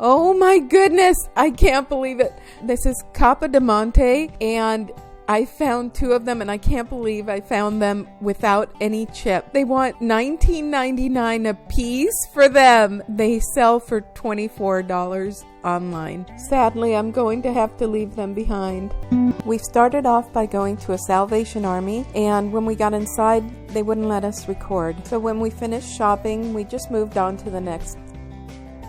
Oh my goodness, I can't believe it. This is Capa de Monte, and I found 2 of them, and I can't believe I found them without any chip. They want $19.99 a piece for them. They sell for $24 online. Sadly, I'm going to have to leave them behind. We started off by going to a Salvation Army, and when we got inside, they wouldn't let us record. So when we finished shopping, we just moved on to the next.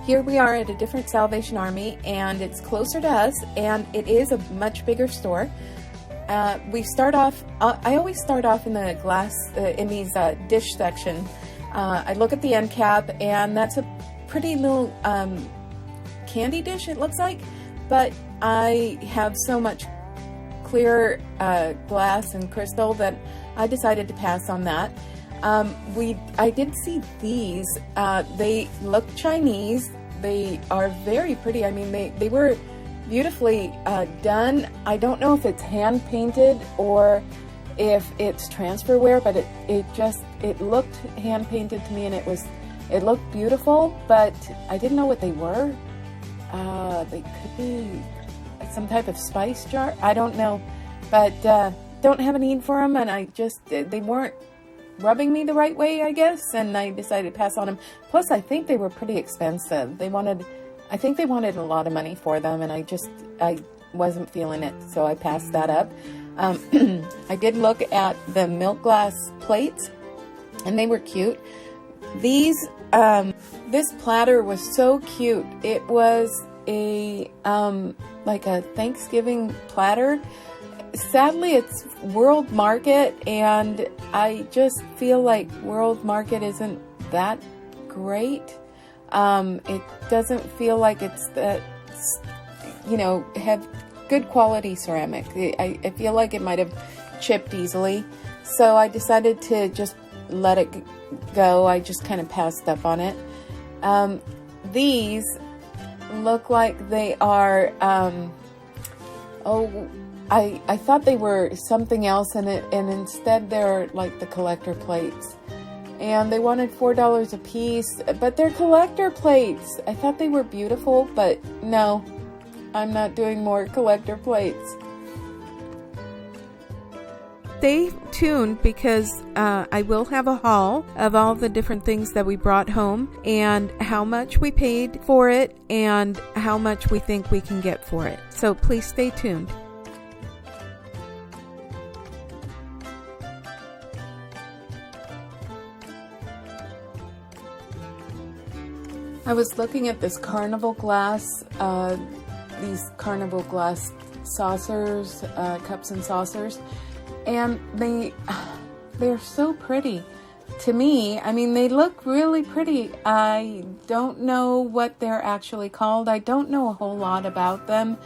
Here we are at a different Salvation Army, and it's closer to us, and it is a much bigger store. We start off, I always start off in the glass, in these dish section. I look at the end cap, and that's a pretty little candy dish, it looks like, but I have so much clear glass and crystal that I decided to pass on that. I did see these. They look Chinese. They are very pretty. I mean, they were beautifully done. I don't know if it's hand painted or if it's transferware, but it looked hand painted to me, and it looked beautiful, but I didn't know what they were. They could be some type of spice jar. I don't know, but don't have a need for them, and they weren't rubbing me the right way, I guess, and I decided to pass on them. Plus, I think they were pretty expensive. I think they wanted a lot of money for them, and I wasn't feeling it, so I passed that up. I did look at the milk glass plates, and they were cute. This platter was so cute. It was like a Thanksgiving platter. Sadly, it's World Market, and I just feel like World Market isn't that great. It doesn't feel like it's that, have good quality ceramic. I feel like it might have chipped easily, so I decided to just let it go. I just kind of passed up on it. These look like they are, I thought they were something else, and instead they're like the collector plates. And they wanted $4 a piece, but they're collector plates. I thought they were beautiful, but no, I'm not doing more collector plates. Stay tuned, because I will have a haul of all the different things that we brought home, and how much we paid for it, and how much we think we can get for it. So please stay tuned. I was looking at this carnival glass, these carnival glass saucers, cups and saucers, and they're so pretty to me. I mean, they look really pretty. I don't know what they're actually called. I don't know a whole lot about them.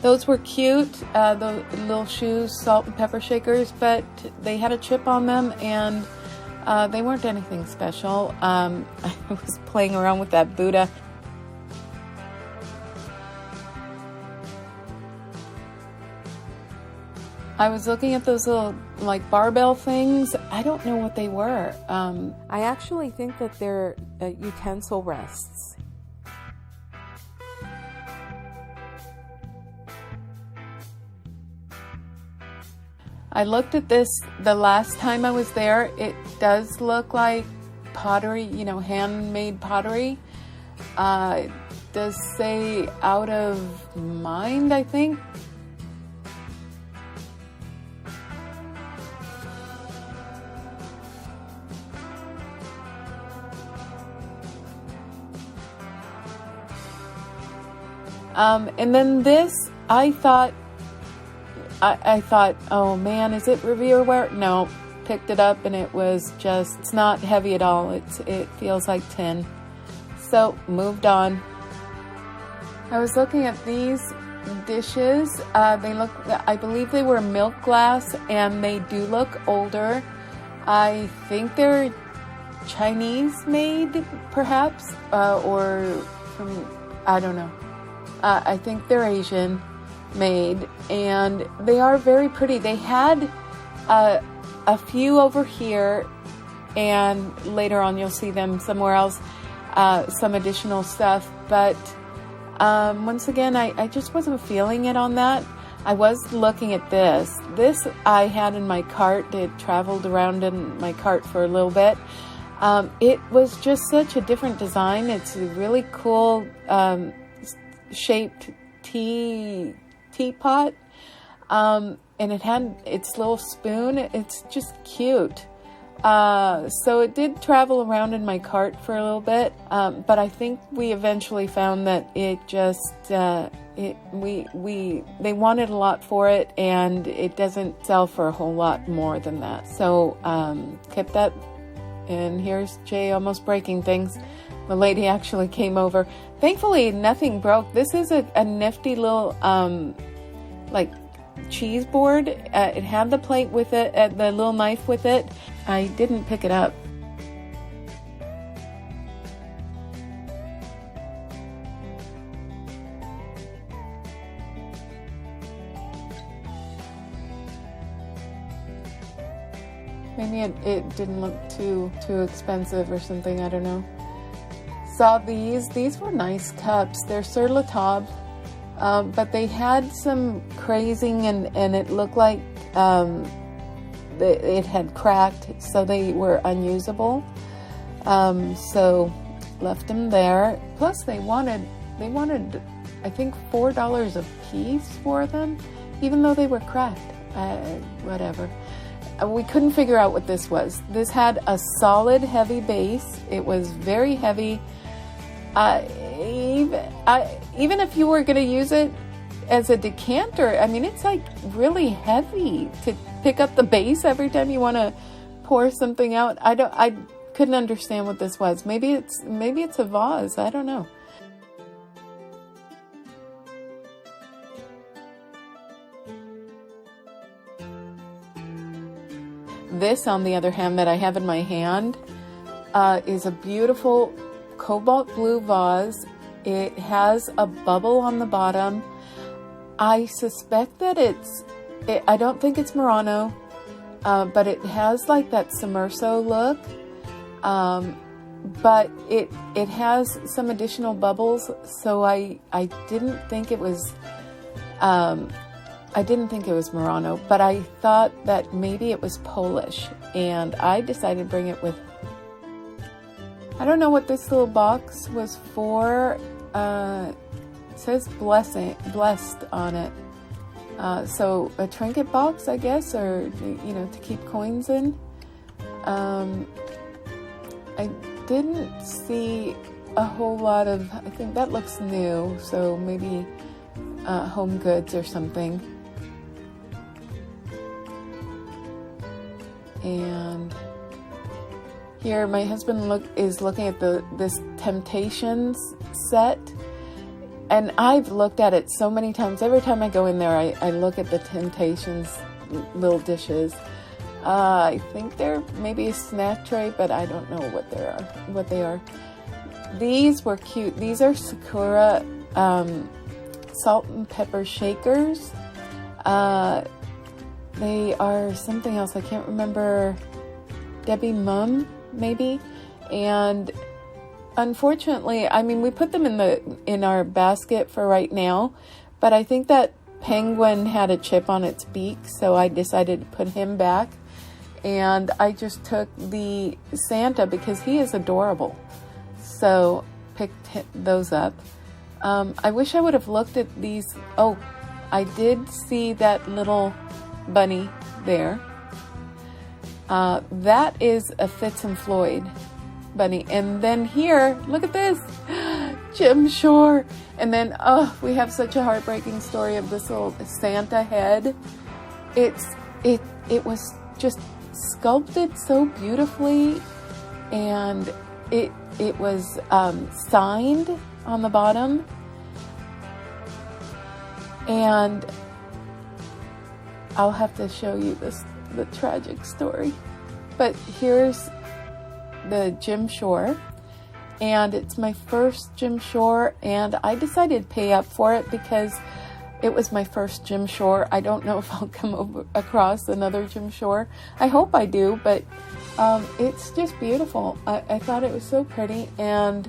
Those were cute, the little shoes, salt and pepper shakers, but they had a chip on them, and they weren't anything special. I was playing around with that Buddha. I was looking at those little, like, barbell things. I don't know what they were. I actually think that they're utensil rests. I looked at this the last time I was there. It does look like pottery, handmade pottery. It does say out of mind, I think. And then this, I thought, oh man, is it Revere ware? No, picked it up and it was just, it's not heavy at all. It feels like tin. So moved on. I was looking at these dishes. They look, I believe they were milk glass, and they do look older. I think they're Chinese made, perhaps, or from, I don't know. I think they're Asian made, and they are very pretty. They had a few over here, and later on you'll see them somewhere else, some additional stuff, but once again, I just wasn't feeling it on that. I was looking at this. This I had in my cart. It traveled around in my cart for a little bit. It was just such a different design. It's a really cool shaped teapot, and it had its little spoon. It's just cute. So it did travel around in my cart for a little bit, but I think we eventually found that it just they wanted a lot for it, and it doesn't sell for a whole lot more than that. So kept that. And here's Jay almost breaking things. The lady actually came over. Thankfully, nothing broke. This is a nifty little, like, cheese board. It had the plate with it, the little knife with it. I didn't pick it up. Maybe it didn't look too expensive or something, I don't know. Saw these were nice cups. They're sur la table, but they had some crazing, and it looked like it had cracked, so they were unusable. So left them there. Plus they wanted I think $4 a piece for them, even though they were cracked. Whatever. We couldn't figure out what this was. This had a solid heavy base. It was very heavy. Even if you were going to use it as a decanter, I mean, it's like really heavy to pick up the base every time you want to pour something out. I couldn't understand what this was. Maybe it's a vase. I don't know. This, on the other hand, that I have in my hand, is a beautiful cobalt blue vase. It has a bubble on the bottom. I suspect that I don't think it's Murano, but it has like that Sommerso look. But it has some additional bubbles, so I didn't think it was Murano, but I thought that maybe it was Polish, and I decided to bring it with. I don't know what this little box was for. It says blessed on it. So a trinket box, I guess, or, to keep coins in. I didn't see a whole lot of, I think that looks new, so maybe home goods or something. And here my husband is looking at this Temptations set, and I've looked at it so many times. Every time I go in there, I look at the Temptations little dishes. I think they're maybe a snack tray, but I don't know what they are. These were cute. These are Sakura salt and pepper shakers. They are something else. I can't remember. Debbie Mum, maybe. And unfortunately, I mean, we put them in our basket for right now, but I think that penguin had a chip on its beak, so I decided to put him back. And I just took the Santa because he is adorable. So picked those up. I wish I would have looked at these. Oh, I did see that little bunny there. That is a Fitz and Floyd bunny. And then here, look at this, Jim Shore. And then, we have such a heartbreaking story of this little Santa head. It was just sculpted so beautifully, and it was signed on the bottom, And I'll have to show you the tragic story. But here's the gym shore, and it's my first gym shore, and I decided to pay up for it because it was my first gym shore. I don't know if I'll come across another gym shore. I hope I do, but it's just beautiful. I thought it was so pretty, and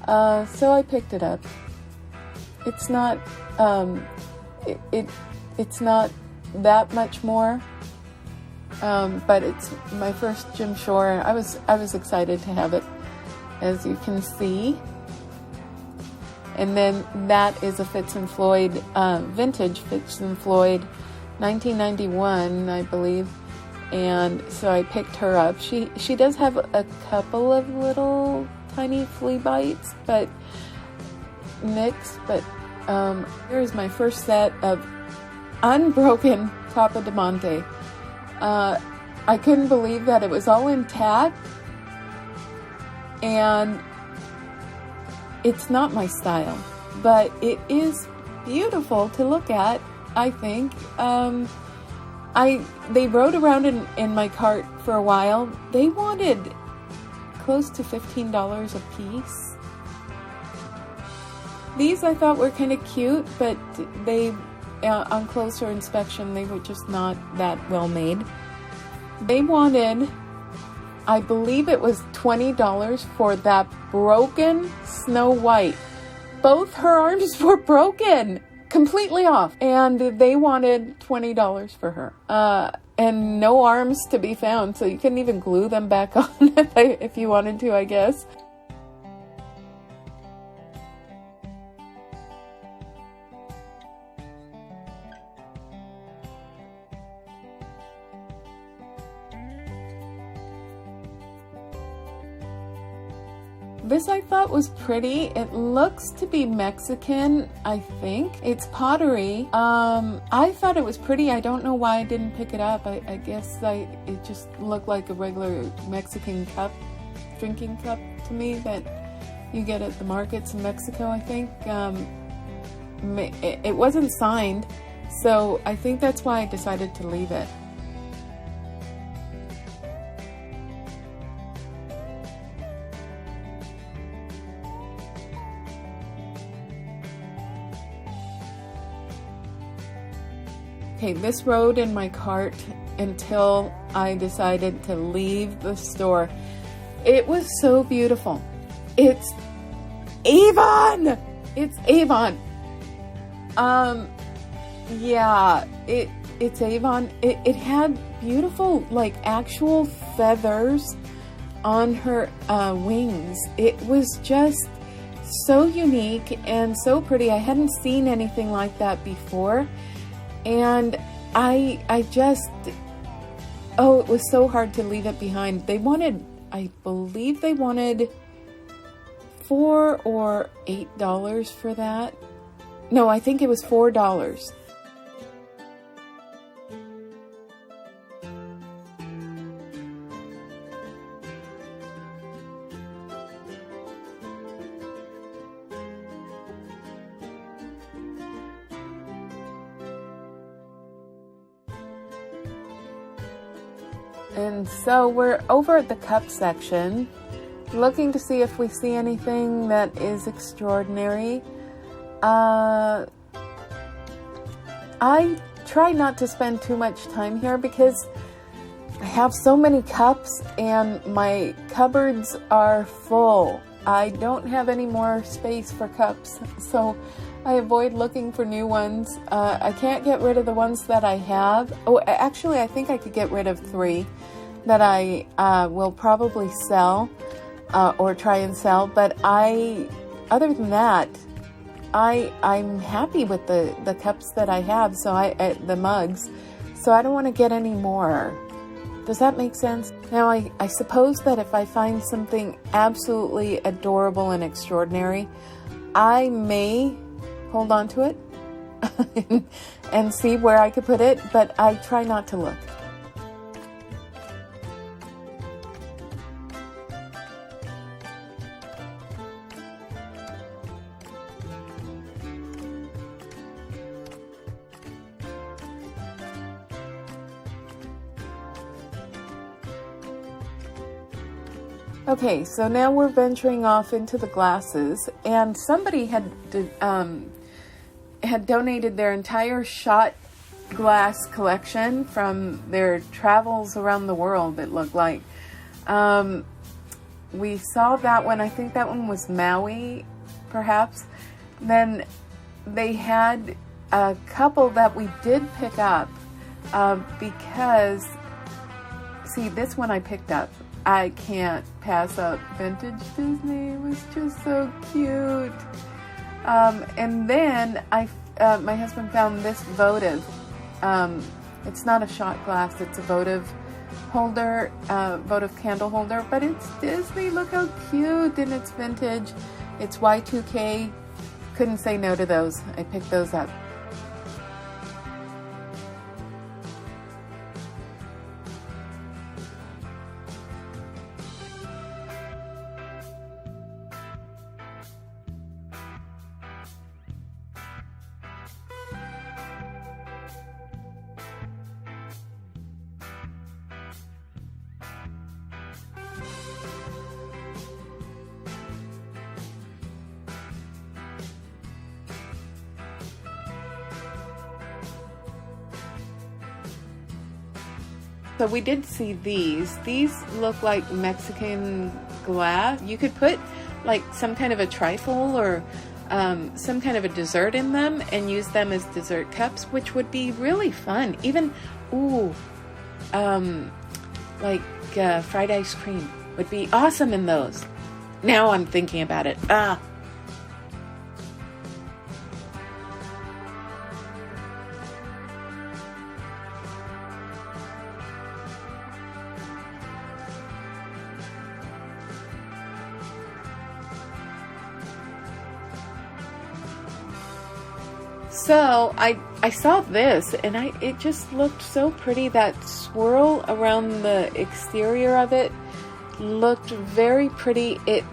so I picked it up. It's not it's not that much more, but it's my first gym shore. I was excited to have it, as you can see. And then that is a Fitz and Floyd, vintage Fitz and Floyd, 1991, I believe. And so I picked her up. She does have a couple of little tiny flea bites, but mixed. But here's my first set of unbroken Capa Diamante. I couldn't believe that it was all intact, and it's not my style, but it is beautiful to look at, I think. They rode around in my cart for a while. They wanted close to $15 a piece. These I thought were kind of cute, but they, on closer inspection, they were just not that well made. They wanted, I believe it was $20 for that broken Snow White. Both her arms were broken, completely off, and they wanted $20 for her. And no arms to be found, so you couldn't even glue them back on if you wanted to, I guess. This I thought was pretty. It looks to be Mexican, I think. It's pottery. I thought it was pretty. I don't know why I didn't pick it up. I guess it just looked like a regular Mexican cup, drinking cup to me that you get at the markets in Mexico, I think. It wasn't signed, so I think that's why I decided to leave it. Okay, this rode in my cart until I decided to leave the store. It was so beautiful. It's Avon! It's Avon. Yeah, it's Avon. It had beautiful, like, actual feathers on her wings. It was just so unique and so pretty. I hadn't seen anything like that before. And I just, it was so hard to leave it behind. They wanted, I believe they wanted $4 or $8 for that. No, I think it was $4. And so we're over at the cup section, looking to see if we see anything that is extraordinary. I try not to spend too much time here because I have so many cups and my cupboards are full. I don't have any more space for cups, so I avoid looking for new ones. I can't get rid of the ones that I have. Oh, actually, I think I could get rid of 3 that I will probably sell or try and sell. But other than that, I'm happy with the cups that I have. So the mugs. So I don't want to get any more. Does that make sense? Now, I suppose that if I find something absolutely adorable and extraordinary, I may hold on to it and see where I could put it, but I try not to look. Okay, so now we're venturing off into the glasses, and somebody had donated their entire shot glass collection from their travels around the world, it looked like. We saw that one. I think that one was Maui, perhaps. Then they had a couple that we did pick up because, see, this one I picked up. I can't pass up vintage Disney. It was just so cute. And then my husband found this votive. It's not a shot glass. It's a votive holder, votive candle holder, but it's Disney. Look how cute, and it's vintage. It's Y2K. Couldn't say no to those. I picked those up. So we did see these. These look like Mexican glass. You could put like some kind of a trifle or some kind of a dessert in them and use them as dessert cups, which would be really fun. Even, like fried ice cream would be awesome in those. Now I'm thinking about it. So I saw this and it just looked so pretty. That swirl around the exterior of it looked very pretty. It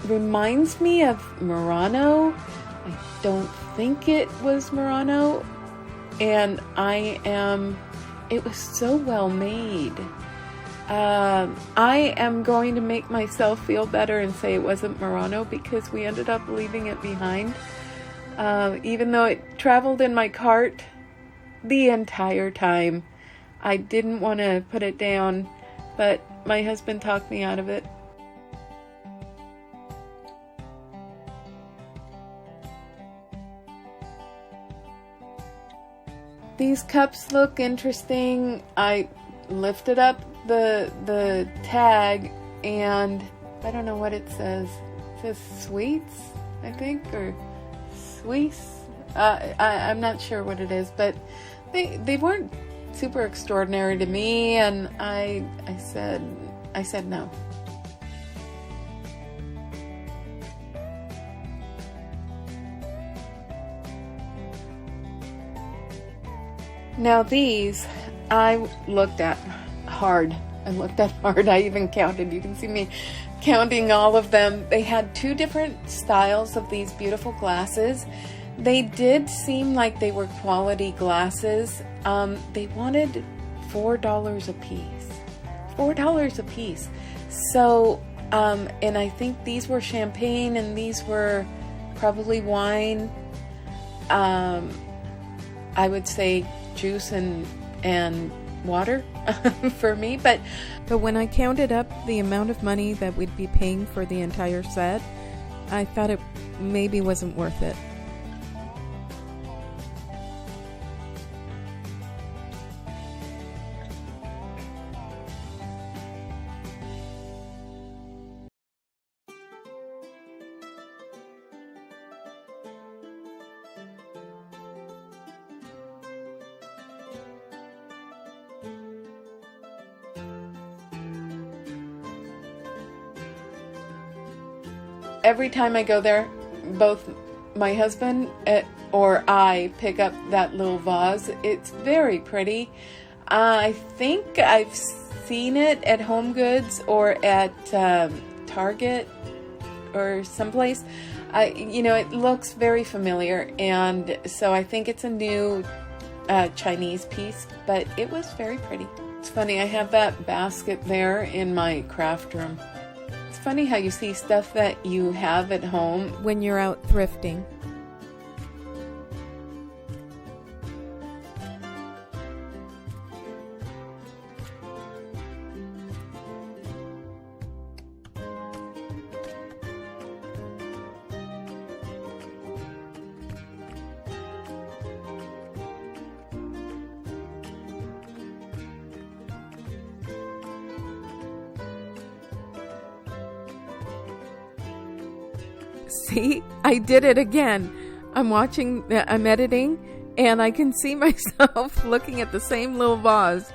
reminds me of Murano. I don't think it was Murano. And it was so well made. I am going to make myself feel better and say it wasn't Murano because we ended up leaving it behind. Even though it traveled in my cart the entire time. I didn't want to put it down, but my husband talked me out of it. These cups look interesting. I lifted up the tag and I don't know what it says. It says sweets, I think, or sweets. I'm not sure what it is, but they weren't super extraordinary to me, and I said no. Now these I looked at hard. I even counted. You can see me counting all of them. They had two different styles of these beautiful glasses. They did seem like they were quality glasses. They wanted $4 a piece. $4 a piece. So, and I think these were champagne and these were probably wine. I would say juice and water for me, but when I counted up the amount of money that we'd be paying for the entire set, I thought it maybe wasn't worth it. Every time I go there, both my husband or I pick up that little vase. It's very pretty. I think I've seen it at Home Goods or at Target or someplace. It looks very familiar, and so I think it's a new Chinese piece, but it was very pretty. It's funny, I have that basket there in my craft room. funny how you see stuff that you have at home when you're out thrifting. See, I did it again. I'm editing, and I can see myself looking at the same little vase.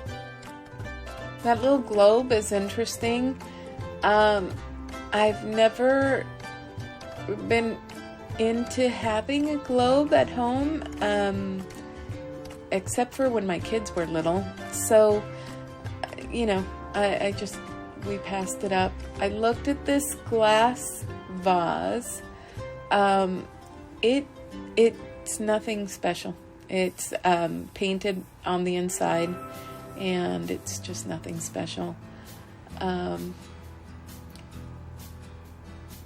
That little globe is interesting. I've never been into having a globe at home, except for when my kids were little. So, we passed it up. I looked at this glass vase. It's nothing special. It's painted on the inside, and it's just nothing special. And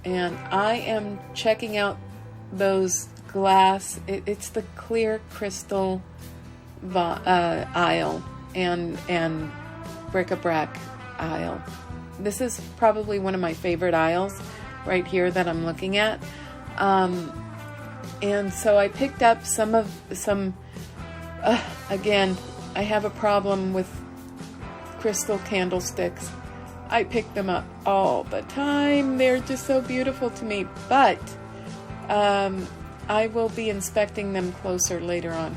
I am checking out those glass. It's the clear crystal aisle and bric-a-brac aisle. This is probably one of my favorite aisles right here that I'm looking at. And so I picked up again, I have a problem with crystal candlesticks. I pick them up all the time. They're just so beautiful to me. But I will be inspecting them closer later on.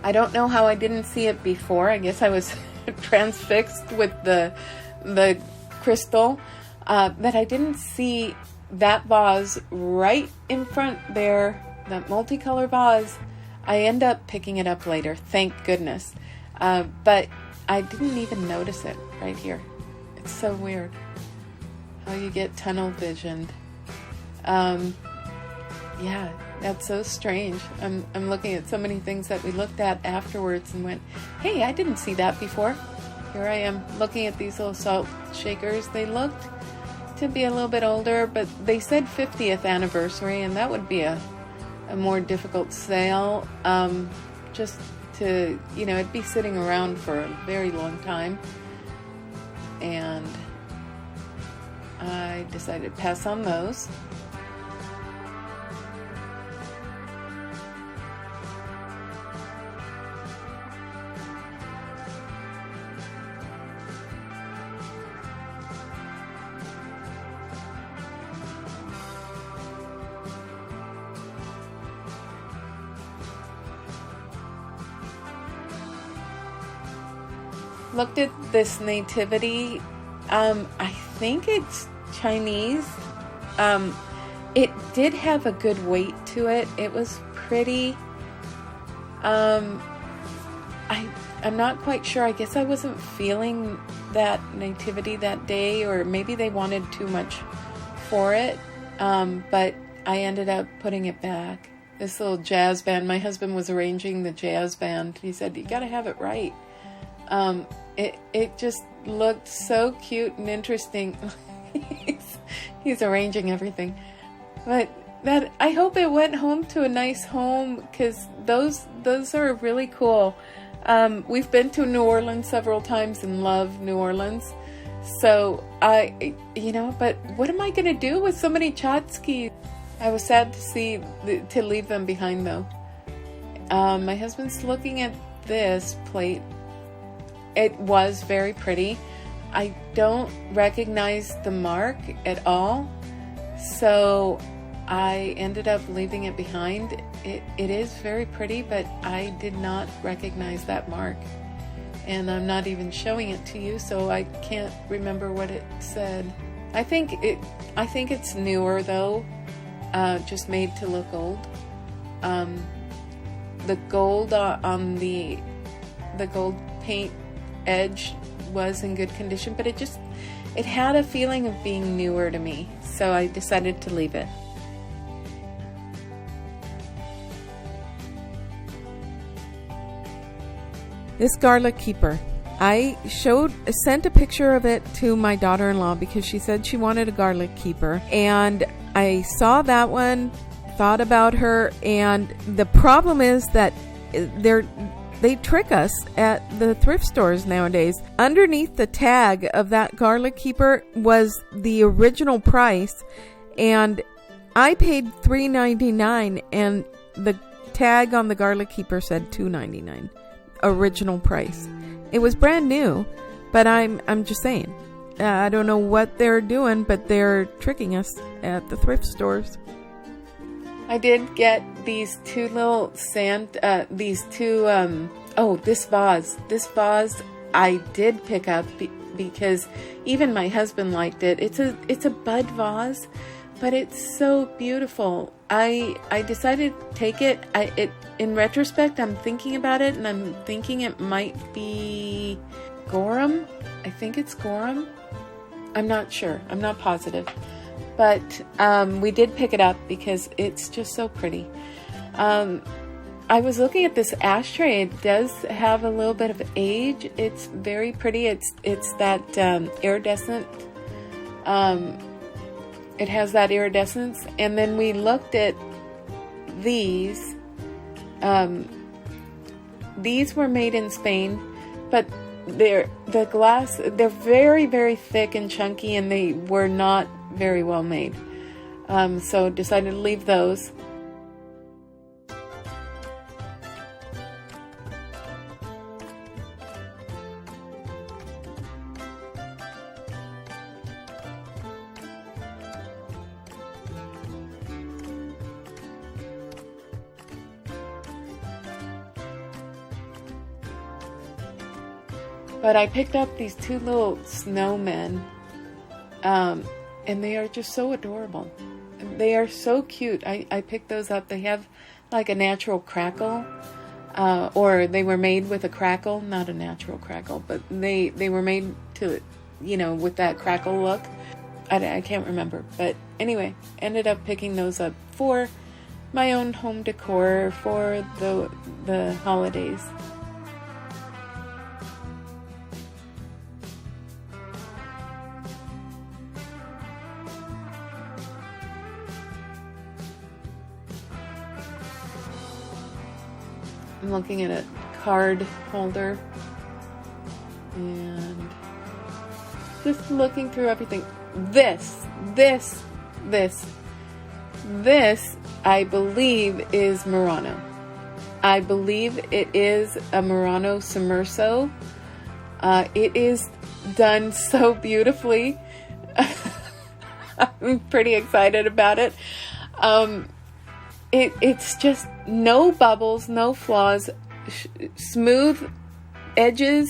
I don't know how I didn't see it before. I guess I was transfixed with the crystal, that I didn't see that vase right in front there, that multicolor vase. I end up picking it up later, thank goodness. But I didn't even notice it right here. It's so weird how you get tunnel visioned. Yeah, that's so strange. I'm looking at so many things that we looked at afterwards and went, hey, I didn't see that before. Here I am looking at these little salt shakers. They looked to be a little bit older, but they said 50th anniversary, and that would be a more difficult sale. Just to, it'd be sitting around for a very long time. And I decided to pass on those. Looked at this nativity. I think it's Chinese. It did have a good weight to it. It was pretty. I'm not quite sure. I guess I wasn't feeling that nativity that day, or maybe they wanted too much for it. But I ended up putting it back. This little jazz band. My husband was arranging the jazz band. He said, you got to have it right. It just looked so cute and interesting. He's arranging everything. But I hope it went home to a nice home, because those are really cool. We've been to New Orleans several times and love New Orleans. So but what am I going to do with so many tchotchkes? I was sad to leave them behind though. My husband's looking at this plate. It was very pretty. I don't recognize the mark at all, so I ended up leaving it behind. It is very pretty, but I did not recognize that mark, and I'm not even showing it to you, so I can't remember what it said. I think it's newer though, just made to look old. The gold on the gold paint edge was in good condition, but it had a feeling of being newer to me, so I decided to leave it. This garlic keeper, I sent a picture of it to my daughter-in-law because she said she wanted a garlic keeper. And I saw that one, thought about her, and the problem is that they trick us at the thrift stores nowadays. Underneath the tag of that garlic keeper was the original price, and I paid $3.99, and the tag on the garlic keeper said $2.99 original price. It was brand new, but I'm just saying, I don't know what they're doing, but they're tricking us at the thrift stores. I did get these two little this vase. This vase I did pick up because even my husband liked it. It's a bud vase, but it's so beautiful. I decided to take it. In retrospect, I'm thinking about it, and I'm thinking it might be Gorham. I think it's Gorham. I'm not sure. I'm not positive. But we did pick it up because it's just so pretty. I was looking at this ashtray. It does have a little bit of age. It's very pretty. It's that iridescent. It has that iridescence. And then we looked at these. These were made in Spain, but they're very, very thick and chunky, and they were not very well made. So decided to leave those. But I picked up these two little snowmen, and they are just so adorable. They are so cute. I picked those up. They have like a natural crackle, or they were made with a crackle, not a natural crackle, but they were made to, with that crackle look. I can't remember. But anyway, ended up picking those up for my own home decor for the holidays. I'm looking at a card holder and just looking through everything. This, I believe is Murano. I believe it is a Murano Sommerso. It is done so beautifully. I'm pretty excited about it. It's just no bubbles, no flaws, smooth edges,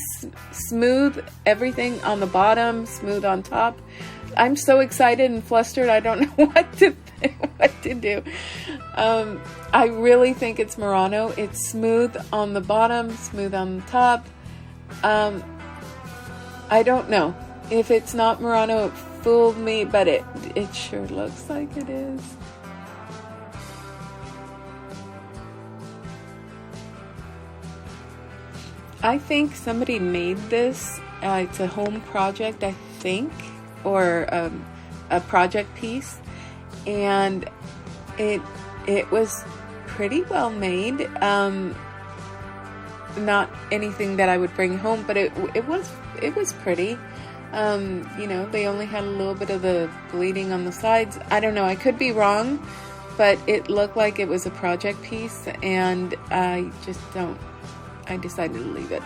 smooth everything on the bottom, smooth on top. I'm so excited and flustered. I don't know what to do. I really think it's Murano. It's smooth on the bottom, smooth on the top. I don't know. If it's not Murano, it fooled me, but it sure looks like it is. I think somebody made this. It's a home project, I think, or a project piece, and it was pretty well made. Not anything that I would bring home, but it was pretty. They only had a little bit of the bleeding on the sides. I don't know. I could be wrong, but it looked like it was a project piece, and I decided to leave it.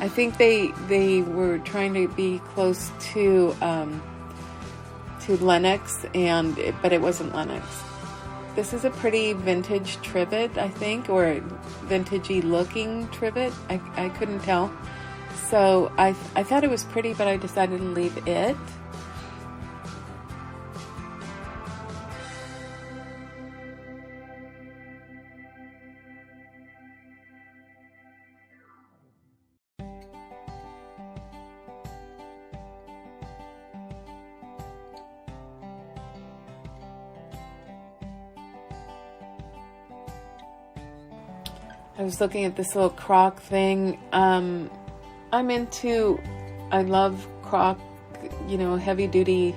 I think they were trying to be close to Lennox, but it wasn't Lennox. This is a pretty vintage trivet, I think, or vintagey looking trivet. I couldn't tell. So I thought it was pretty, but I decided to leave it. I was looking at this little crock thing. I love croc, you know, heavy duty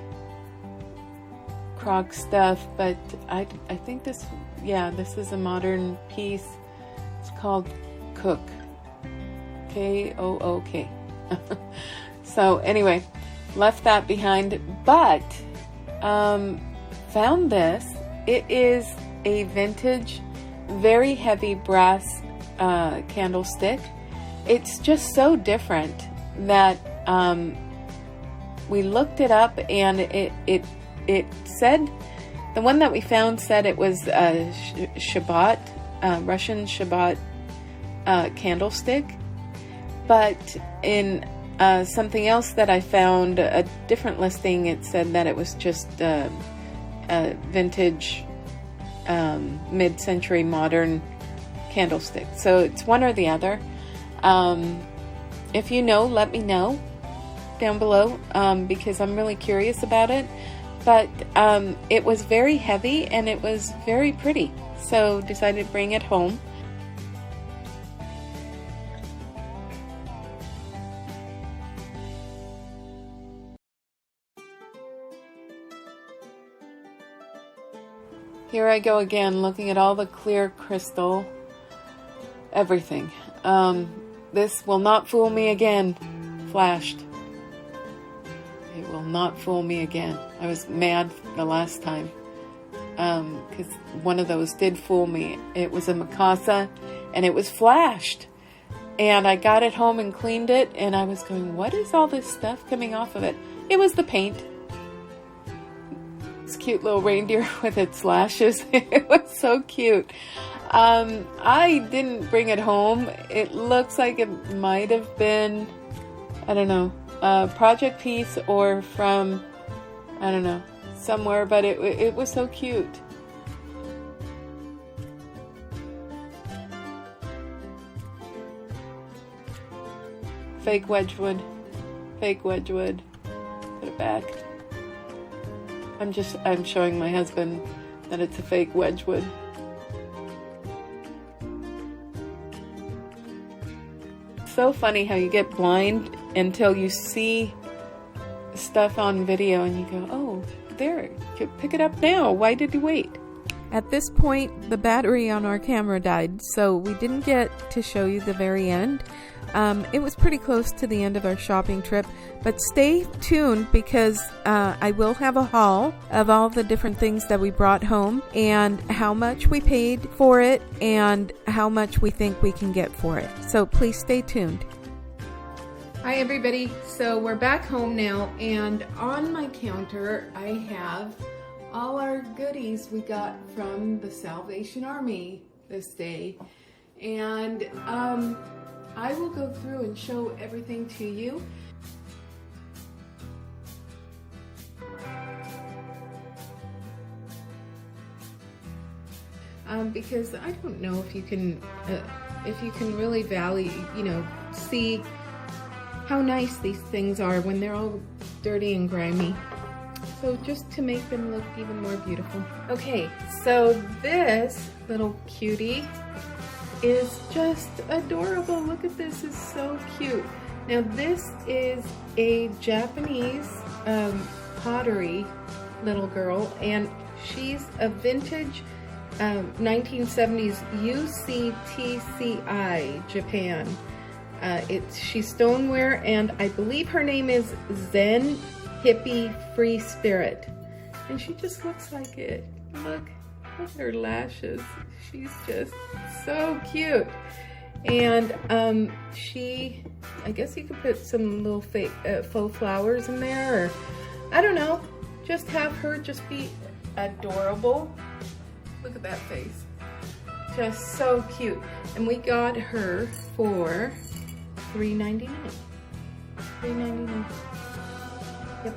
croc stuff, but I think this is a modern piece. It's called Cook, Kook. So anyway, left that behind, but found this. It is a vintage, very heavy brass candlestick. It's just so different that we looked it up, and it said, the one that we found said it was a Shabbat, Russian Shabbat candlestick, but in something else that I found, a different listing, it said that it was just a vintage mid-century modern candlestick. So it's one or the other. If you know, let me know down below, because I'm really curious about it. But it was very heavy and it was very pretty, so decided to bring it home. Here I go again, looking at all the clear crystal, everything. This will not fool me again. Flashed. It will not fool me again. I was mad the last time, because one of those did fool me. It was a Mikasa, and it was flashed. And I got it home and cleaned it, and I was going, what is all this stuff coming off of it? It was the paint. This cute little reindeer with its lashes. It was so cute. I didn't bring it home. It looks like it might have been, I don't know, a project piece or from, I don't know, somewhere, but it was so cute. Fake Wedgwood. Fake Wedgwood. Put it back. I'm showing my husband that it's a fake Wedgwood. So funny how you get blind until you see stuff on video and you go, oh, there, you pick it up now. Why did you wait? At this point, the battery on our camera died, so we didn't get to show you the very end. It was pretty close to the end of our shopping trip, but stay tuned because I will have a haul of all the different things that we brought home and how much we paid for it and how much we think we can get for it. So please stay tuned. Hi everybody, so we're back home now, and on my counter I have all our goodies we got from the Salvation Army this day, and I will go through and show everything to you. Because I don't know if you can really see how nice these things are when they're all dirty and grimy. So just to make them look even more beautiful. Okay, so this little cutie is just adorable. Look at this, it's so cute. Now this is a Japanese pottery little girl, and she's a vintage 1970s UCTCI Japan. She's stoneware, and I believe her name is Zen Hippie Free Spirit, and she just looks like it. Look at her lashes. She's just so cute. And I guess you could put some little fake faux flowers in there, or I don't know, just have her just be adorable. Look at that face, just so cute. And we got her for $3.99. $3.99. Yep,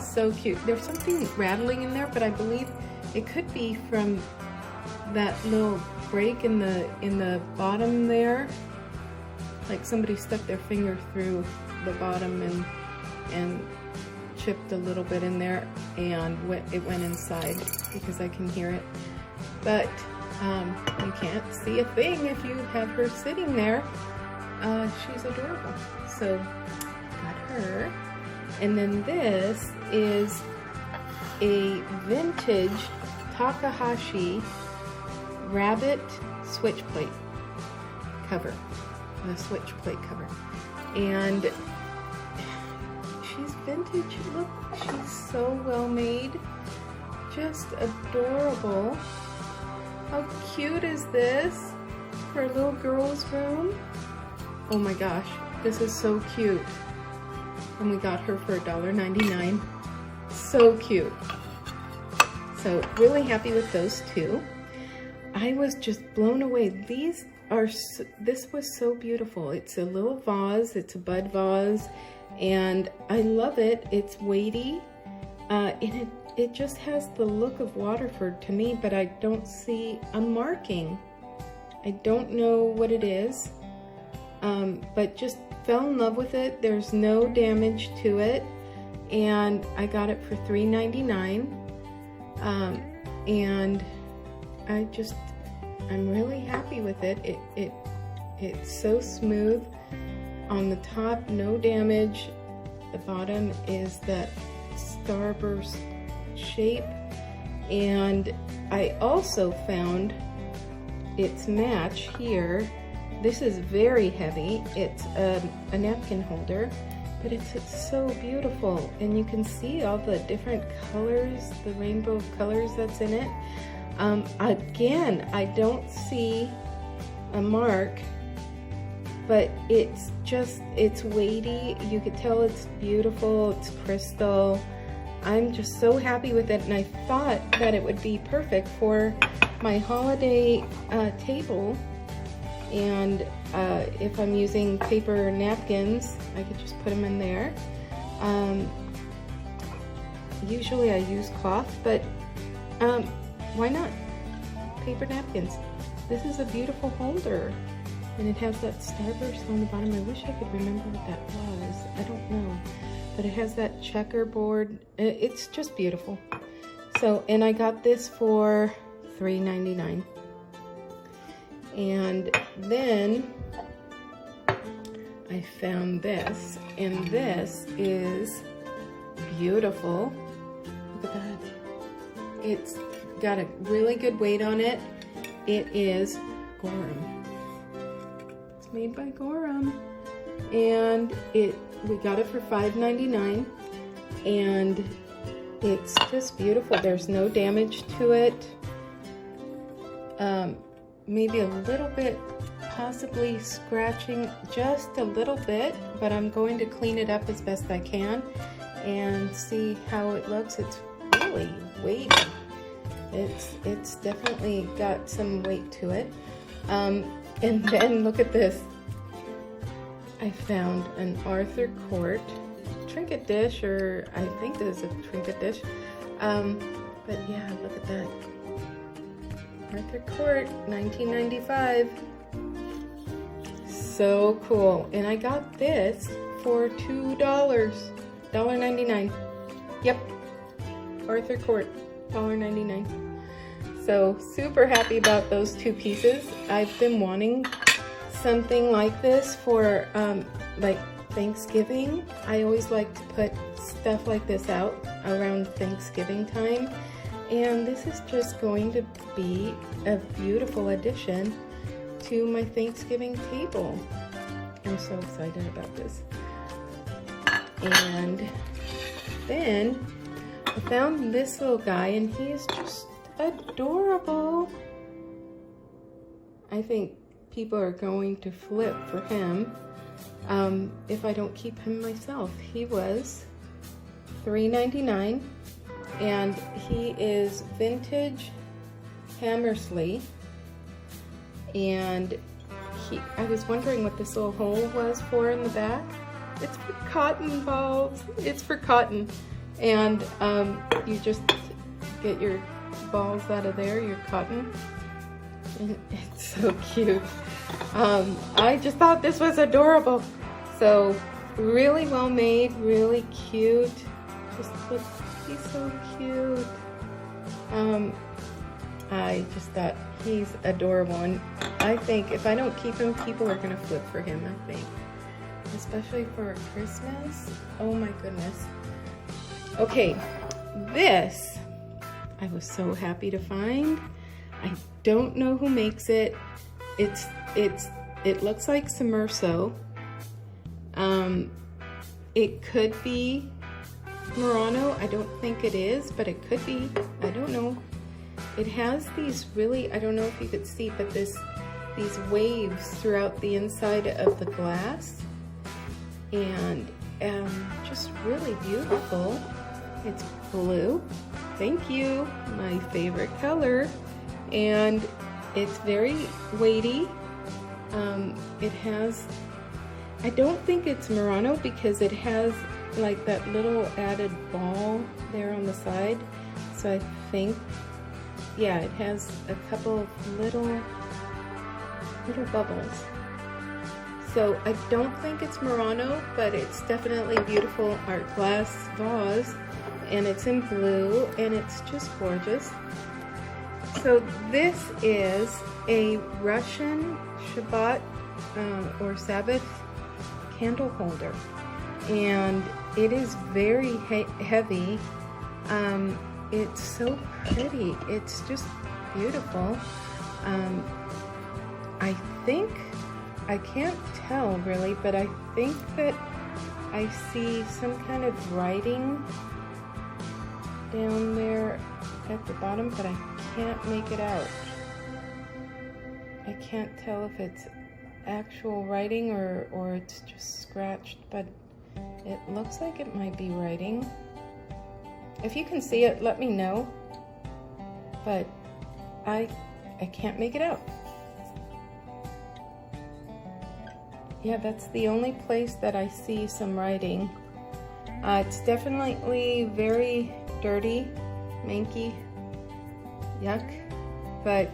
so cute. There's something rattling in there, but I believe it could be from that little break in the bottom there. Like somebody stuck their finger through the bottom and chipped a little bit in there, and it went inside, because I can hear it. But you can't see a thing if you have her sitting there. she's adorable. So got her. And then this is a vintage Takahashi rabbit switch plate cover. The switch plate cover. And she's vintage. Look, she's so well made. Just adorable. How cute is this for a little girl's room? Oh my gosh, this is so cute. And we got her for $1.99. So cute. So really happy with those two. I was just blown away. This was so beautiful. It's a little vase, it's a bud vase, and I love it. It's weighty, and it just has the look of Waterford to me, but I don't see a marking. I don't know what it is, but just fell in love with it. There's no damage to it, and I got it for $3.99, and I'm really happy with it. It's so smooth on the top, no damage. The bottom is that starburst shape, and I also found its match here. This is very heavy. It's a napkin holder, but it's so beautiful, and you can see all the different colors, the rainbow of colors that's in it. Again, I don't see a mark, but it's weighty. You could tell it's beautiful, it's crystal. I'm just so happy with it, and I thought that it would be perfect for my holiday table. And if I'm using paper napkins, I could just put them in there. Usually I use cloth, but why not paper napkins? This is a beautiful holder, and it has that starburst on the bottom. I wish I could remember what that was. I don't know, but it has that checkerboard. It's just beautiful. So, and I got this for $3.99. And then I found this, and this is beautiful. Look at that. It's got a really good weight on it. It is Gorham. It's made by Gorham, and we got it for $5.99, and it's just beautiful. There's no damage to it. Maybe a little bit, possibly scratching just a little bit, but I'm going to clean it up as best I can and see how it looks. It's really weighty. It's definitely got some weight to it. And then look at this. I found an Arthur Court trinket dish, or I think this is a trinket dish. But yeah, look at that. Arthur Court, 1995. So cool. And I got this for $2, $1.99. Yep, Arthur Court, $1.99. So super happy about those two pieces. I've been wanting something like this for like Thanksgiving. I always like to put stuff like this out around Thanksgiving time. And this is just going to be a beautiful addition to my Thanksgiving table. I'm so excited about this. And then I found this little guy, and he is just adorable. I think people are going to flip for him if I don't keep him myself. He was $3.99. And he is vintage Hammersley, and I was wondering what this little hole was for in the back. It's for cotton balls. It's for cotton, and you just get your balls out of there, your cotton, and it's so cute. I just thought this was adorable. So really well made, really cute. Just look. He's so cute. I just thought he's adorable, and I think if I don't keep him, people are gonna flip for him, I think. Especially for Christmas. Oh my goodness. Okay, this I was so happy to find. I don't know who makes it. It looks like Sommerso. It could be Murano. I don't think it is, but it could be. I don't know. It has these really, I don't know if you could see, but these waves throughout the inside of the glass, and just really beautiful. It's blue. Thank you. My favorite color. And it's very weighty. It has, I don't think it's Murano because it has like that little added ball there on the side. So I think, yeah, it has a couple of little bubbles. So I don't think it's Murano, but it's definitely a beautiful art glass vase, and it's in blue, and it's just gorgeous. So this is a Russian Shabbat or Sabbath candle holder, and it is very heavy. It's so pretty. It's just beautiful. I think, I can't tell really, but I think that I see some kind of writing down there at the bottom, but I can't make it out. I can't tell if it's actual writing or it's just scratched, but it looks like it might be writing. If you can see it, let me know, but I can't make it out. Yeah, that's the only place that I see some writing. It's definitely very dirty, manky, yuck, but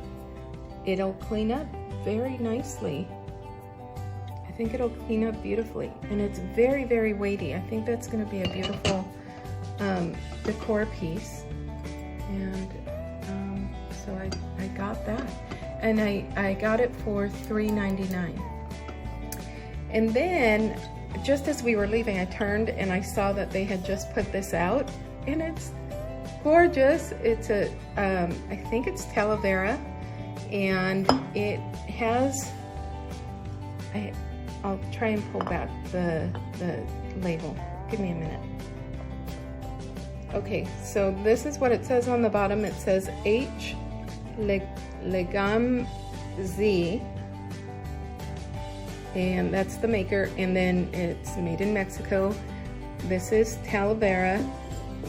it'll clean up very nicely. I think it'll clean up beautifully, and it's very, very weighty. I think that's going to be a beautiful decor piece, and so I got that, and I got it for $3.99. And then, just as we were leaving, I turned and I saw that they had just put this out, and it's gorgeous. It's a, I think it's aloe vera, and it has, I'll try and pull back the label. Give me a minute. Okay, so this is what it says on the bottom. It says H. Legam Z. And that's the maker, and then it's made in Mexico. This is aloe vera,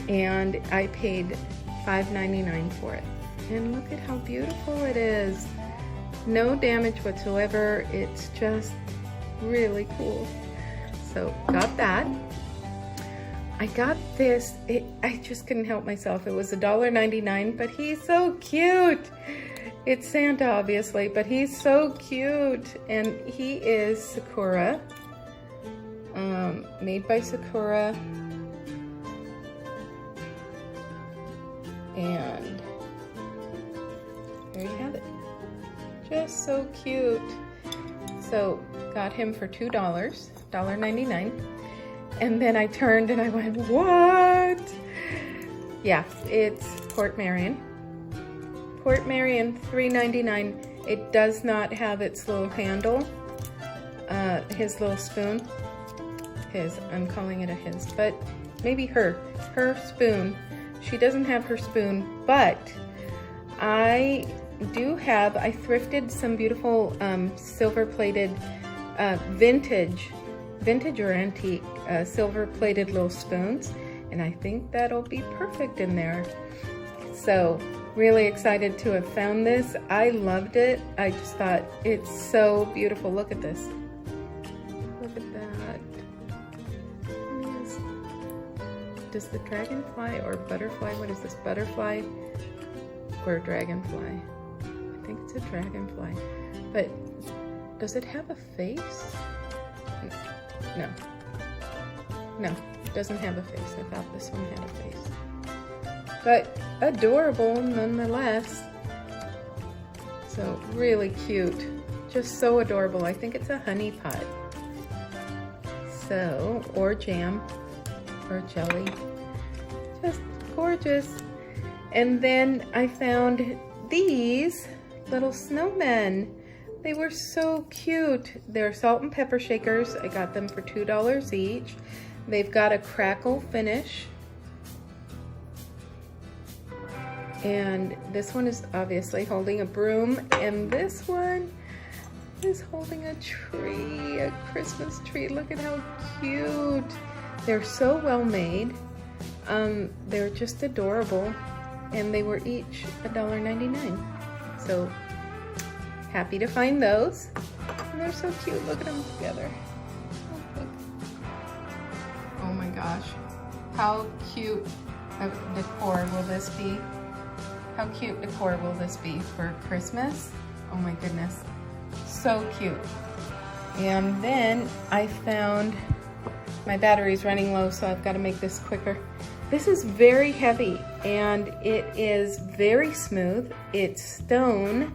and I paid $5.99 for it. And look at how beautiful it is. No damage whatsoever. It's just really cool. So got that. I got this. I just couldn't help myself. It was $1.99, but he's so cute. It's Santa, obviously, but he's so cute, and he is Sakura, made by Sakura, and there you have it. Just so cute. So got him for $2, $1.99, and then I turned and I went, what? Yeah, it's Port Marion. Port Marion, $3.99. It does not have its little handle, his little spoon. His, I'm calling it a his, but maybe her spoon. She doesn't have her spoon, but I do have, I thrifted some beautiful silver plated vintage or antique silver plated little spoons, and I think that'll be perfect in there. So really excited to have found this. I loved it. I just thought it's so beautiful. Look at this. Look at that. Yes. Does the dragonfly or butterfly, what is this, butterfly or dragonfly? I think it's a dragonfly. But does it have a face? No. No, it doesn't have a face. I thought this one had a face. But adorable nonetheless. So really cute, just so adorable. I think it's a honey pot. So, or jam, or jelly, just gorgeous. And then I found these little snowmen. They were so cute. They're salt and pepper shakers. I got them for $2 each. They've got a crackle finish. And this one is obviously holding a broom, and this one is holding a tree, a Christmas tree. Look at how cute. They're so well made. They're just adorable, and they were each $1.99. So happy to find those. And they're so cute. Look at them together. Oh, look. Oh my gosh. How cute of decor will this be? How cute decor will this be for Christmas? Oh my goodness, so cute. And then I found, my battery's running low, so I've got to make this quicker. This is very heavy, and it is very smooth. It's stone.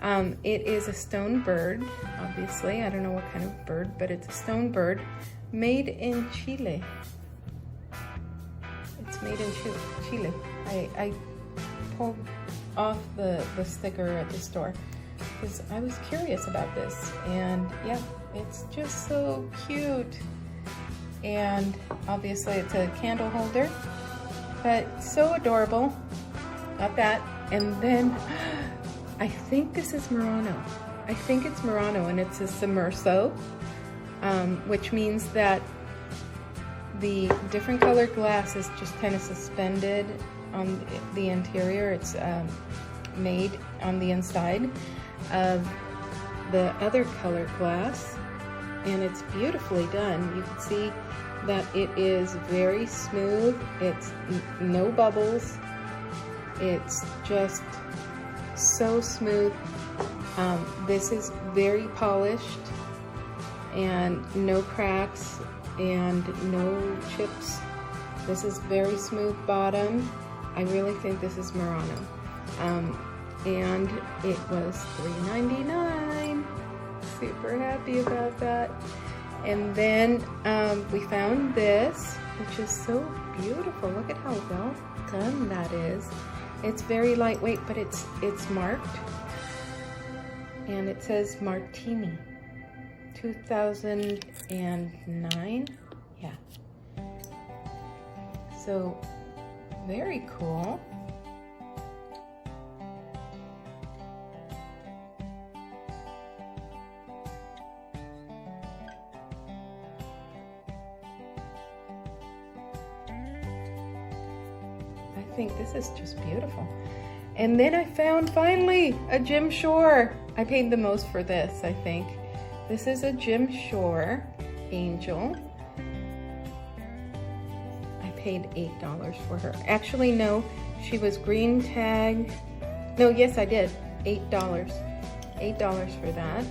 It is a stone bird, obviously. I don't know what kind of bird, but it's a stone bird made in Chile. It's made in Chile. I pulled off the sticker at the store because I was curious about this, and yeah, it's just so cute. And obviously it's a candle holder, but so adorable. Got that. And then I think this is Murano. I think it's Murano, and it's a Sommerso, which means that the different colored glass is just kind of suspended on the interior. It's made on the inside of the other colored glass, and it's beautifully done. You can see that it is very smooth. It's no bubbles. It's just so smooth. This is very polished and no cracks and no chips. This is very smooth bottom. I really think this is Murano. And it was $3.99. Super happy about that. And then we found this, which is so beautiful. Look at how well done that is. It's very lightweight, but it's marked. And it says Martini, 2009. Yeah. So very cool. I think this is just beautiful. And then I found finally a Jim Shore. I paid the most for this, I think. This is a Jim Shore angel. I paid $8 for her. Actually, no, she was green tag. No, yes, I did. $8. $8 for that.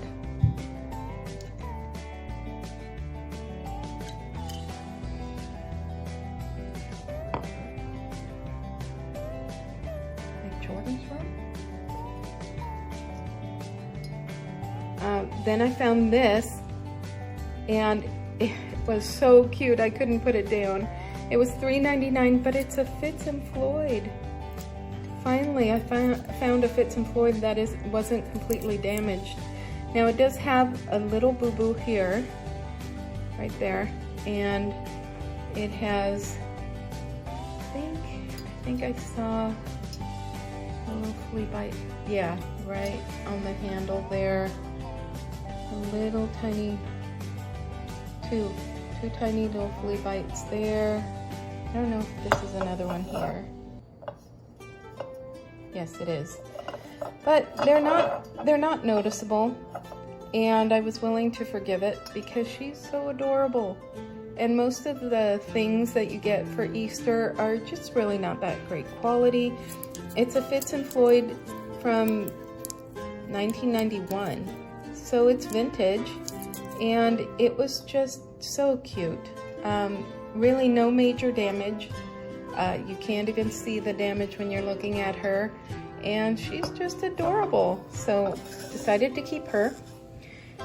Then I found this, and it was so cute. I couldn't put it down. It was $3.99, but it's a Fitz and Floyd. Finally, I found a Fitz and Floyd that wasn't completely damaged. Now it does have a little boo-boo here, right there, and it has, I think I saw a little flea bite. Yeah, right on the handle there. A little tiny, two tiny little flea bites there. I don't know if this is another one here. Yes, it is. But they're not noticeable, and I was willing to forgive it because she's so adorable. And most of the things that you get for Easter are just really not that great quality. It's a Fitz and Floyd from 1991. So it's vintage, and it was just so cute. Really no major damage. You can't even see the damage when you're looking at her. and she's just adorable. So decided to keep her.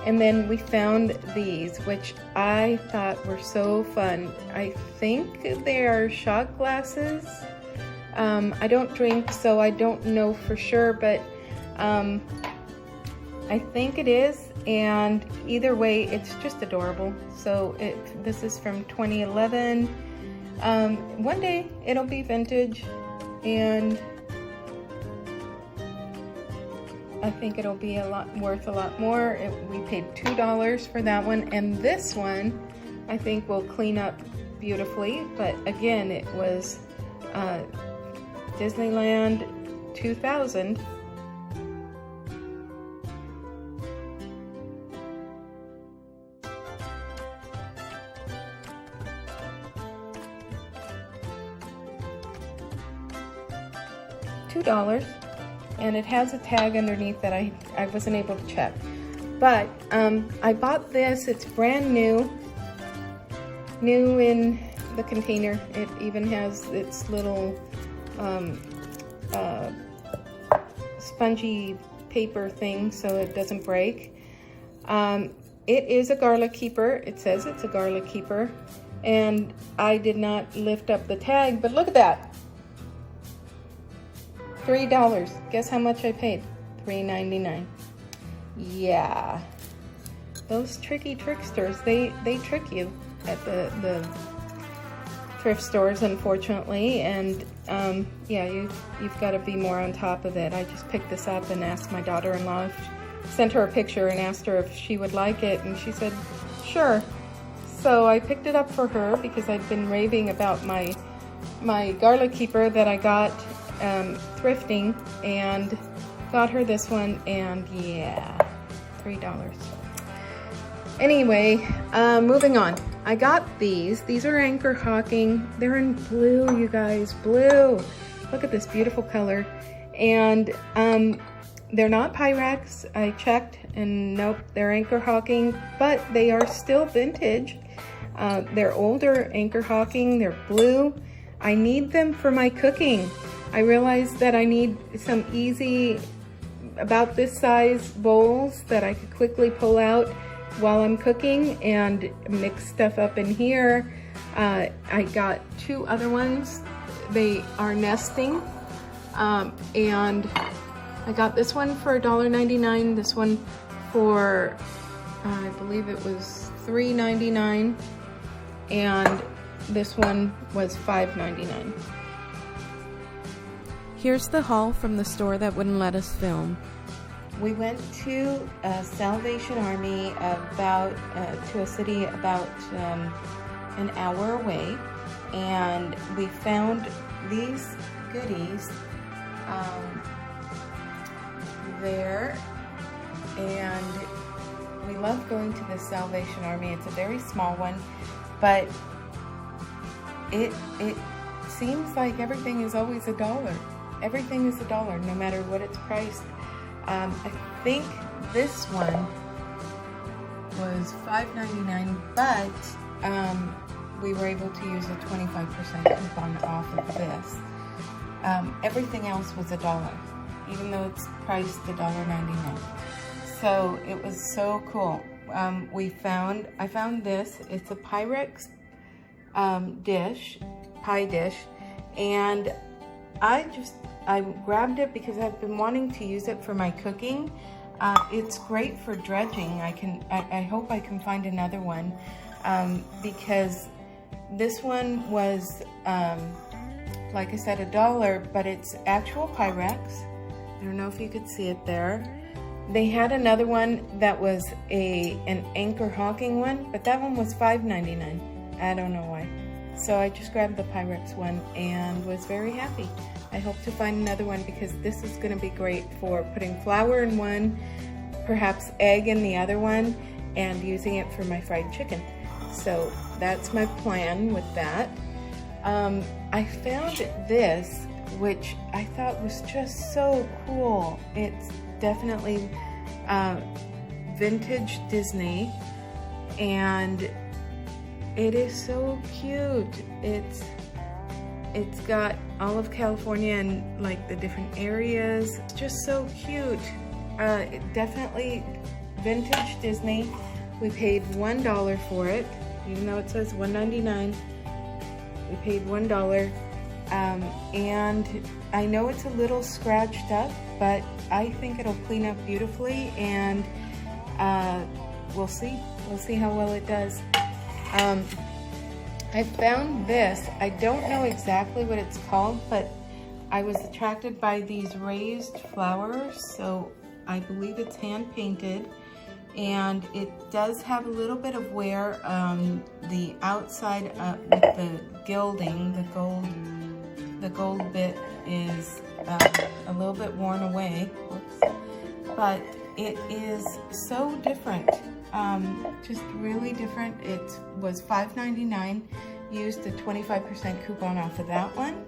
And then we found these, which I thought were so fun. I think they are shot glasses. I don't drink, so I don't know for sure, but I think it is. And either way, it's just adorable. So this is from 2011. One day it'll be vintage, and I think it'll be worth a lot more. We paid $2 for that one, and this one I think will clean up beautifully. But again, it was Disneyland 2000. $2, and it has a tag underneath that I wasn't able to check. But I bought this. It's brand new in the container. It even has its little spongy paper thing so it doesn't break. It is a garlic keeper. It says it's a garlic keeper, and I did not lift up the tag, but look at that. $3. Guess how much I paid? $3.99. Yeah, those tricky tricksters, they trick you at the thrift stores, unfortunately. And yeah, you've got to be more on top of it. I just picked this up and asked my daughter-in-law, sent her a picture and asked her if she would like it, and she said sure. So I picked it up for her because I'd been raving about my garlic keeper that I got thrifting, and got her this one, and yeah, $3. Anyway, moving on. I got these. These are anchor hawking. They're in blue, you guys, blue. Look at this beautiful color. And they're not Pyrex. I checked, and nope, they're anchor hawking, but they are still vintage. They're older anchor hawking. They're blue. I need them for my cooking. I realized that I need some easy, about this size bowls that I could quickly pull out while I'm cooking and mix stuff up in here. I got 2 other ones. They are nesting, and I got this one for $1.99, this one for, I believe it was $3.99, and this one was $5.99. Here's the haul from the store that wouldn't let us film. We went to Salvation Army to a city about an hour away, and we found these goodies there, and we love going to the Salvation Army. It's a very small one, but it seems like everything is always $1. Everything is $1, no matter what it's priced. I think this one was $5.99, but we were able to use a 25% coupon off of this. Everything else was $1, even though it's priced $1.99. So it was so cool. I found this. It's a Pyrex pie dish, and I grabbed it because I've been wanting to use it for my cooking. It's great for dredging. I hope I can find another one, because this one was, like I said, $1, but it's actual Pyrex. I don't know if you could see it there. They had another one that was an anchor hawking one, but that one was $5.99. I don't know why. So I just grabbed the Pyrex one and was very happy. I hope to find another one because this is going to be great for putting flour in one, perhaps egg in the other one, and using it for my fried chicken. So that's my plan with that. I found this, which I thought was just so cool. It's definitely vintage Disney, and it is so cute. It's got all of California and like the different areas. It's just so cute. Definitely vintage Disney. We paid $1 for it, even though it says $1.99. We paid $1. And I know it's a little scratched up, but I think it'll clean up beautifully, and we'll see. We'll see how well it does. I found this. I don't know exactly what it's called, but I was attracted by these raised flowers, so I believe it's hand painted, and it does have a little bit of wear. The outside with the gilding, the gold bit is a little bit worn away. Whoops. But it is so different. Just really different. It was $5.99. Used a 25% coupon off of that one,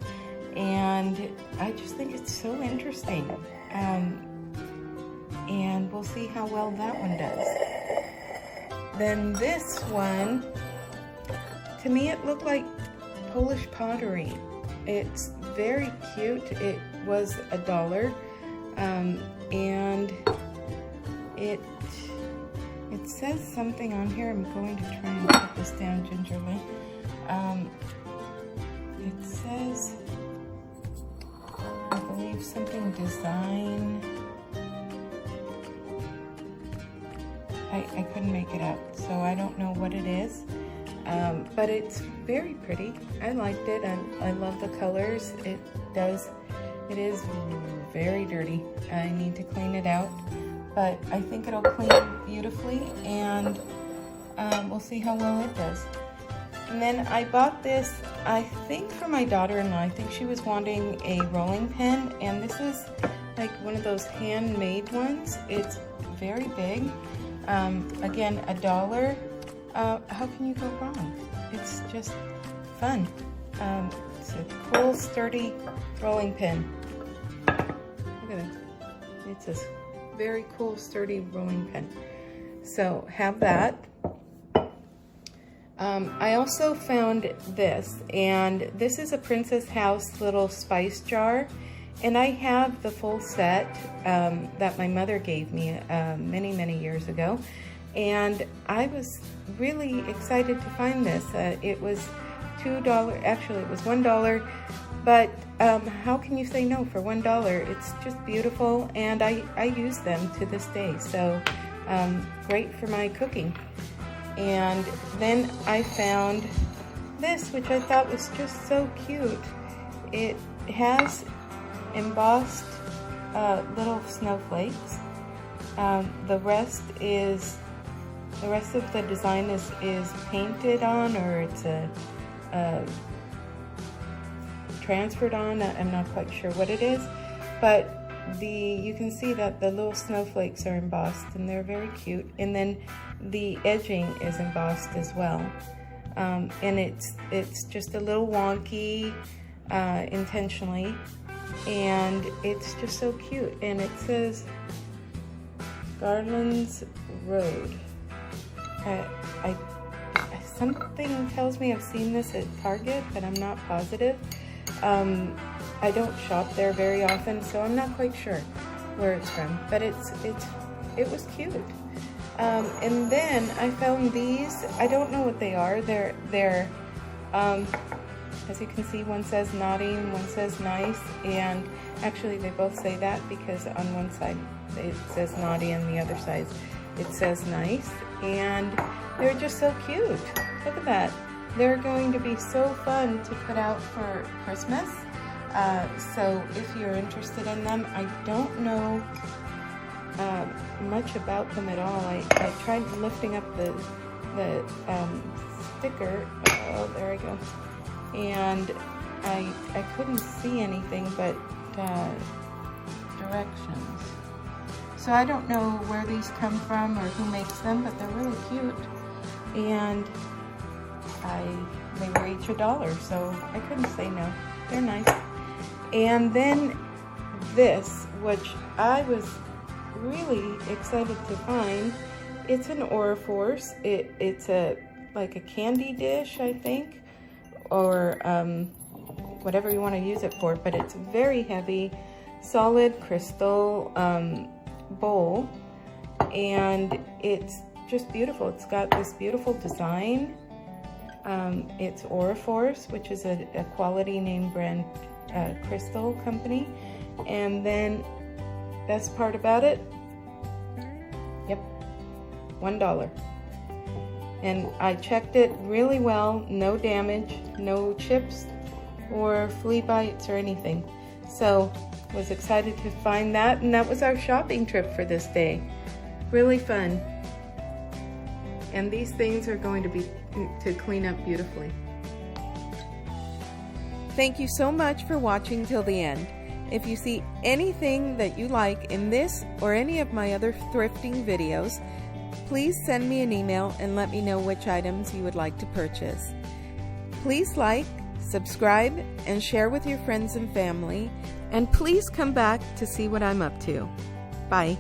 and I just think it's so interesting. And we'll see how well that one does. Then this one, to me it looked like Polish pottery. It's very cute. It was $1, and it says something on here. I'm going to try and put this down gingerly. It says, I believe, something design. I couldn't make it out, so I don't know what it is. But it's very pretty. I liked it, and I love the colors. It is very dirty. I need to clean it out, but I think it'll clean beautifully, and we'll see how well it does. And then I bought this, I think, for my daughter-in-law. I think she was wanting a rolling pin, and this is like one of those handmade ones. It's very big. Again, $1. How can you go wrong? It's just fun. It's a cool, sturdy rolling pin. Look at it. It's a very cool, sturdy rolling pin. So have that. I also found this, and this is a Princess House little spice jar, and I have the full set that my mother gave me many, many years ago, and I was really excited to find this. It was $2, actually it was $1, but how can you say no for $1? It's just beautiful, and I use them to this day, so great for my cooking. And then I found this, which I thought was just so cute. It has embossed little snowflakes. The rest of the design is painted on, or it's transferred on. I'm not quite sure what it is, but you can see that the little snowflakes are embossed, and they're very cute. And then the edging is embossed as well, and it's just a little wonky intentionally, and it's just so cute. And it says Garland's Road. Something tells me I've seen this at Target, but I'm not positive. I don't shop there very often, so I'm not quite sure where it's from, but it was cute. And then I found these. I don't know what they are. They're as you can see, one says naughty and one says nice, and actually they both say that, because on one side it says naughty and the other side it says nice, and they're just so cute. Look at that. They're going to be so fun to put out for Christmas. So if you're interested in them, I don't know much about them at all. I tried lifting up the sticker. Oh, there I go. And I couldn't see anything but directions. So I don't know where these come from or who makes them, but they're really cute. And they were each $1, so I couldn't say no. They're nice. And then this, which I was really excited to find, it's an Oriforce. It's like a candy dish, I think, or whatever you want to use it for, but it's a very heavy, solid crystal bowl, and it's just beautiful. It's got this beautiful design. It's Auraforce, which is a quality name brand crystal company. And then best part about it, yep, $1. And I checked it really well, no damage, no chips or flea bites or anything. So was excited to find that, and that was our shopping trip for this day. Really fun. And these things are going to be to clean up beautifully. Thank you so much for watching till the end. If you see anything that you like in this or any of my other thrifting videos, please send me an email and let me know which items you would like to purchase. Please like, subscribe, and share with your friends and family, and please come back to see what I'm up to. Bye.